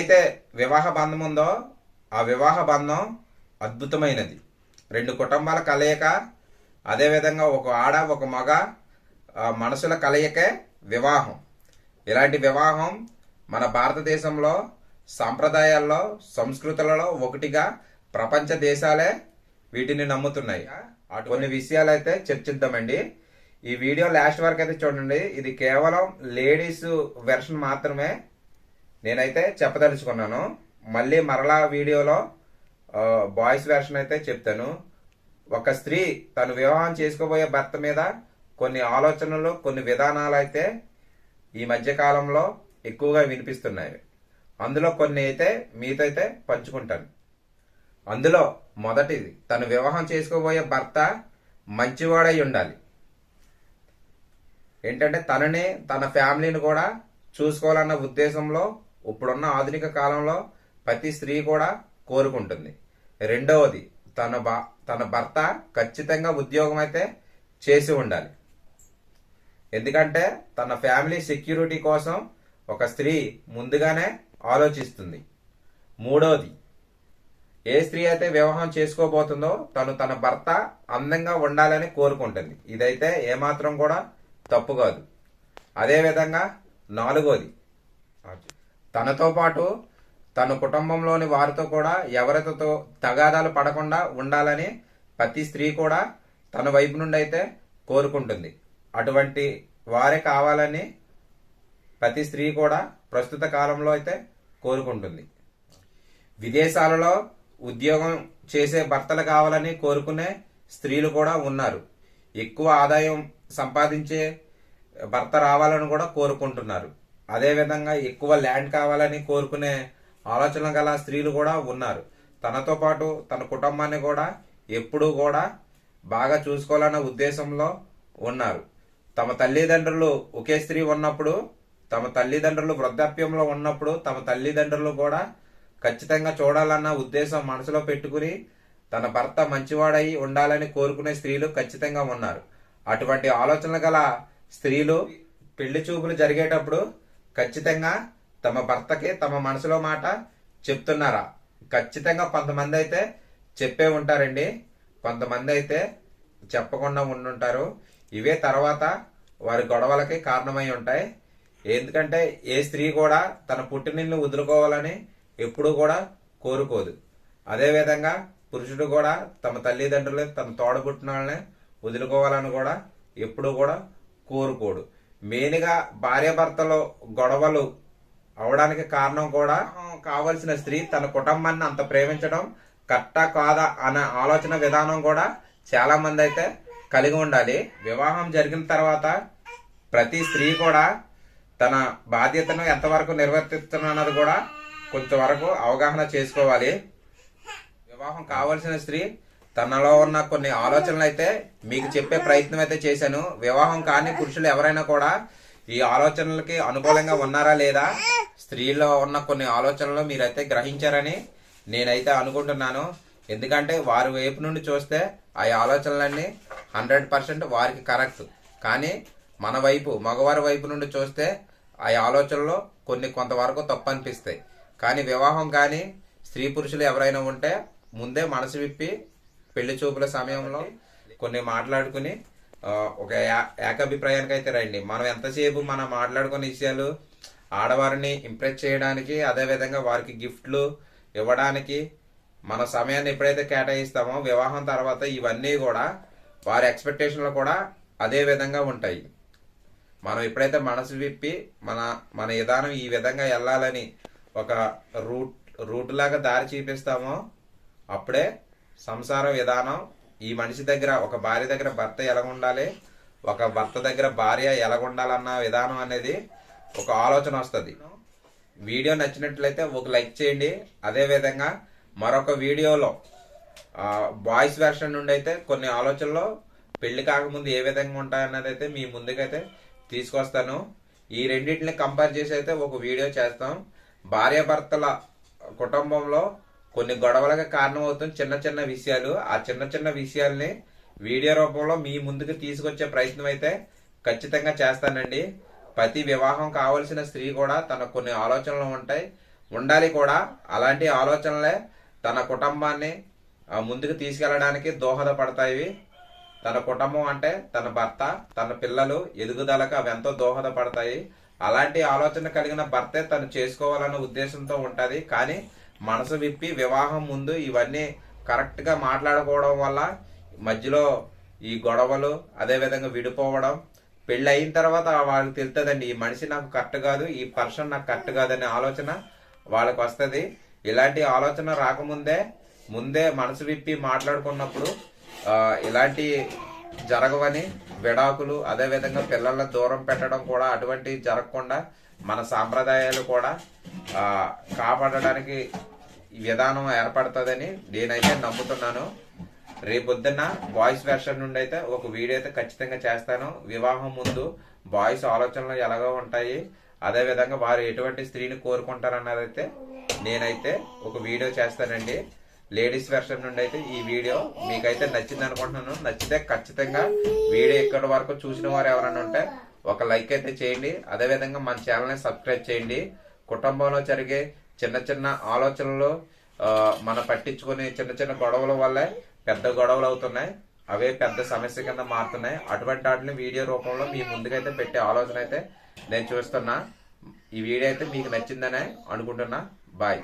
ఏదైతే వివాహ బంధం ఉందో ఆ వివాహ బంధం అద్భుతమైనది. రెండు కుటుంబాల కలయిక, అదేవిధంగా ఒక ఆడ ఒక మగ మనసుల కలయికే వివాహం. ఇలాంటి వివాహం మన భారతదేశంలో సాంప్రదాయాల్లో సంస్కృతులలో ఒకటిగా ప్రపంచ దేశాలే వీటిని నమ్ముతున్నాయి. కొన్ని విషయాలు అయితే చర్చిద్దామండి. ఈ వీడియో లాస్ట్ వరకు అయితే చూడండి. ఇది కేవలం లేడీస్ వెర్షన్ మాత్రమే నేనైతే చెప్పదలుచుకున్నాను. మళ్ళీ మరలా వీడియోలో బాయ్స్ వెర్షన్ అయితే చెప్తాను. ఒక స్త్రీ తను వివాహం చేసుకోబోయే భర్త మీద కొన్ని ఆలోచనలు, కొన్ని విధానాలు అయితే ఈ మధ్య కాలంలో ఎక్కువగా వినిపిస్తున్నాయి. అందులో కొన్ని అయితే మీతో అయితే పంచుకుంటాను. అందులో మొదటిది, తను వివాహం చేసుకోబోయే భర్త మంచివాడై ఉండాలి. ఏంటంటే తనని తన ఫ్యామిలీని కూడా చూసుకోవాలన్న ఉద్దేశంలో ఇప్పుడున్న ఆధునిక కాలంలో ప్రతి స్త్రీ కూడా కోరుకుంటుంది. రెండవది, తన భర్త ఖచ్చితంగా ఉద్యోగం అయితే చేసి ఉండాలి. ఎందుకంటే తన ఫ్యామిలీ సెక్యూరిటీ కోసం ఒక స్త్రీ ముందుగానే ఆలోచిస్తుంది. మూడవది, ఏ స్త్రీ అయితే వివాహం చేసుకోబోతుందో తన భర్త అందంగా ఉండాలని కోరుకుంటుంది. ఇదైతే ఏమాత్రం కూడా తప్పు కాదు. అదేవిధంగా నాలుగోది, తనతో పాటు తన కుటుంబంలోని వారితో కూడా ఎవరితో తగాదాలు పడకుండా ఉండాలని ప్రతి స్త్రీ కూడా తన వైపు నుండి అయితే కోరుకుంటుంది. అటువంటి వారే కావాలని ప్రతి స్త్రీ కూడా ప్రస్తుత కాలంలో అయితే కోరుకుంటుంది. విదేశాలలో ఉద్యోగం చేసే భర్తలు కావాలని కోరుకునే స్త్రీలు కూడా ఉన్నారు. ఎక్కువ ఆదాయం సంపాదించే భర్త రావాలని కూడా కోరుకుంటున్నారు. అదేవిధంగా ఎక్కువ ల్యాండ్ కావాలని కోరుకునే ఆలోచన గల స్త్రీలు కూడా ఉన్నారు. తనతో పాటు తన కుటుంబాన్ని కూడా ఎప్పుడూ కూడా బాగా చూసుకోవాలన్న ఉద్దేశంలో ఉన్నారు. తమ తల్లిదండ్రులు ఒకే స్త్రీ ఉన్నప్పుడు, తమ తల్లిదండ్రులు వృద్ధాప్యంలో ఉన్నప్పుడు తమ తల్లిదండ్రులు కూడా ఖచ్చితంగా చూడాలన్న ఉద్దేశం మనసులో పెట్టుకుని తన భర్త మంచివాడై ఉండాలని కోరుకునే స్త్రీలు ఖచ్చితంగా ఉన్నారు. అటువంటి ఆలోచనలు గల స్త్రీలు పెళ్లి చూపులు జరిగేటప్పుడు ఖచ్చితంగా తమ భర్తకి తమ మనసులో మాట చెప్తున్నారా? ఖచ్చితంగా కొంతమంది అయితే చెప్పే ఉంటారండి, కొంతమంది అయితే చెప్పకుండా ఉండుంటారు. ఇవే తర్వాత వారి గొడవలకి కారణమై ఉంటాయి. ఎందుకంటే ఏ స్త్రీ కూడా తన పుట్టినిల్లు వదులుకోవాలని ఎప్పుడూ కూడా కోరుకోదు. అదేవిధంగా పురుషుడు కూడా తమ తల్లిదండ్రులు, తన తోడబుట్టిన వాళ్ళని వదులుకోవాలని కూడా ఎప్పుడూ కూడా కోరుకోడు. మెయిన్గా భార్యాభర్తలో గొడవలు అవడానికి కారణం కూడా కావలసిన స్త్రీ తన కుటుంబాన్ని అంత ప్రేమించడం కరెక్టా కాదా అనే ఆలోచన విధానం కూడా చాలా మంది అయితే కలిగి ఉండాలి. వివాహం జరిగిన తర్వాత ప్రతి స్త్రీ కూడా తన బాధ్యతను ఎంతవరకు నిర్వర్తిస్తున్నది కూడా కొంతవరకు అవగాహన చేసుకోవాలి. వివాహం కావలసిన స్త్రీ తనలో ఉన్న కొన్ని ఆలోచనలు అయితే మీకు చెప్పే ప్రయత్నం అయితే చేశాను. వివాహం కాని పురుషులు ఎవరైనా కూడా ఈ ఆలోచనలకి అనుకూలంగా ఉన్నారా లేదా, స్త్రీలో ఉన్న కొన్ని ఆలోచనలు మీరైతే గ్రహించారని నేనైతే అనుకుంటున్నాను. ఎందుకంటే వారి వైపు నుండి చూస్తే ఆ ఆలోచనలన్నీ 100% వారికి కరెక్ట్. కానీ మన వైపు, మగవారి వైపు నుండి చూస్తే ఆ ఆలోచనలో కొంతవరకు తప్పు అనిపిస్తాయి. కానీ వివాహం కానీ స్త్రీ పురుషులు ఎవరైనా ఉంటే ముందే మనసు విప్పి పెళ్లి చూపుల సమయంలో కొన్ని మాట్లాడుకుని ఒక ఏకాభిప్రాయానికి అయితే రండి. మనం ఎంతసేపు మనం మాట్లాడుకునే విషయాలు ఆడవారిని ఇంప్రెస్ చేయడానికి, అదేవిధంగా వారికి గిఫ్ట్లు ఇవ్వడానికి మన సమయాన్ని ఎప్పుడైతే కేటాయిస్తామో వివాహం తర్వాత ఇవన్నీ కూడా వారి ఎక్స్పెక్టేషన్లు కూడా అదే విధంగా ఉంటాయి. మనం ఎప్పుడైతే మనసు విప్పి మన విధానం ఈ విధంగా వెళ్ళాలని ఒక రూట్ లాగా దారి చూపిస్తామో అప్పుడే సంసార విధానం ఈ మనిషి దగ్గర, ఒక భార్య దగ్గర భర్త ఎలాగుండాలి, ఒక భర్త దగ్గర భార్య ఎలాగుండాలన్న విధానం అనేది ఒక ఆలోచన వస్తుంది. వీడియో నచ్చినట్లయితే ఒక లైక్ చేయండి. అదేవిధంగా మరొక వీడియోలో బాయ్స్ వెర్షన్ నుండి అయితే కొన్ని ఆలోచనలు పెళ్లి కాకముందు ఏ విధంగా ఉంటాయన్నది అయితే మీ ముందుకైతే తీసుకొస్తాను. ఈ రెండింటిని కంపేర్ చేసి అయితే ఒక వీడియో చేస్తాం. భార్యాభర్తల కుటుంబంలో కొన్ని గొడవలకు కారణమవుతున్న చిన్న చిన్న విషయాలు, ఆ చిన్న విషయాల్ని వీడియో రూపంలో మీ ముందుకు తీసుకొచ్చే ప్రయత్నం అయితే ఖచ్చితంగా చేస్తానండి. ప్రతి వివాహం కావలసిన స్త్రీ కూడా తనకు కొన్ని ఆలోచనలు ఉంటాయి. ఉండాలి కూడా. అలాంటి ఆలోచనలే తన కుటుంబాన్ని ముందుకు తీసుకెళ్ళడానికి దోహదపడతాయి. తన కుటుంబం అంటే తన భర్త, తన పిల్లలు ఎదుగుదలకు అవి ఎంతో దోహదపడతాయి. అలాంటి ఆలోచన కలిగిన భర్తే తను చేసుకోవాలన్న ఉద్దేశంతో ఉంటది. కానీ మనసు విప్పి వివాహం ముందు ఇవన్నీ కరెక్ట్ గా మాట్లాడుకోవడం వల్ల మధ్యలో ఈ గొడవలు, అదే విధంగా విడిపోవడం, పెళ్లి అయిన తర్వాత వాళ్ళకి తెలుస్తుందండి, ఈ మనిషి నాకు కరెక్ట్ కాదు, ఈ పర్సన్ నాకు కరెక్ట్ కాదనే ఆలోచన వాళ్ళకి వస్తుంది. ఇలాంటి ఆలోచన ముందే మనసు విప్పి మాట్లాడుకున్నప్పుడు ఇలాంటి జరగవని, విడాకులు, అదే విధంగా పిల్లలను దూరం పెట్టడం కూడా అటువంటి జరగకుండా మన సాంప్రదాయాలు కూడా కాపాడడానికి విధానం ఏర్పడుతుందని నేనైతే నమ్ముతున్నాను. రేపొద్దున్న బాయ్స్ వెర్షన్ నుండి అయితే ఒక వీడియో అయితే ఖచ్చితంగా చేస్తాను. వివాహం ముందు బాయ్స్ ఆలోచనలు ఎలాగో ఉంటాయి, అదే విధంగా వారు ఎటువంటి స్త్రీని కోరుకుంటారన్నదైతే నేనైతే ఒక వీడియో చేస్తానండి. లేడీస్ వెర్షన్ నుండి అయితే ఈ వీడియో మీకైతే నచ్చింది అనుకుంటున్నాను. నచ్చితే ఖచ్చితంగా వీడియో ఇక్కడ వరకు చూసిన వారు ఎవరైనా ఉంటే ఒక లైక్ అయితే చేయండి. అదే విధంగా మన ఛానల్ ని సబ్స్క్రైబ్ చేయండి. కుటుంబంలో జరిగే చిన్న చిన్న ఆలోచనలు మన పట్టించుకునే చిన్న చిన్న గొడవల వల్లే పెద్ద గొడవలు అవుతున్నాయి, అవే పెద్ద సమస్య కింద మారుతున్నాయి. అటువంటి వాటిని వీడియో రూపంలో మీ ముందుకైతే పెట్టే ఆలోచన అయితే నేను చూస్తున్నా. ఈ వీడియో అయితే మీకు నచ్చిందనే అనుకుంటున్నా. బాయ్.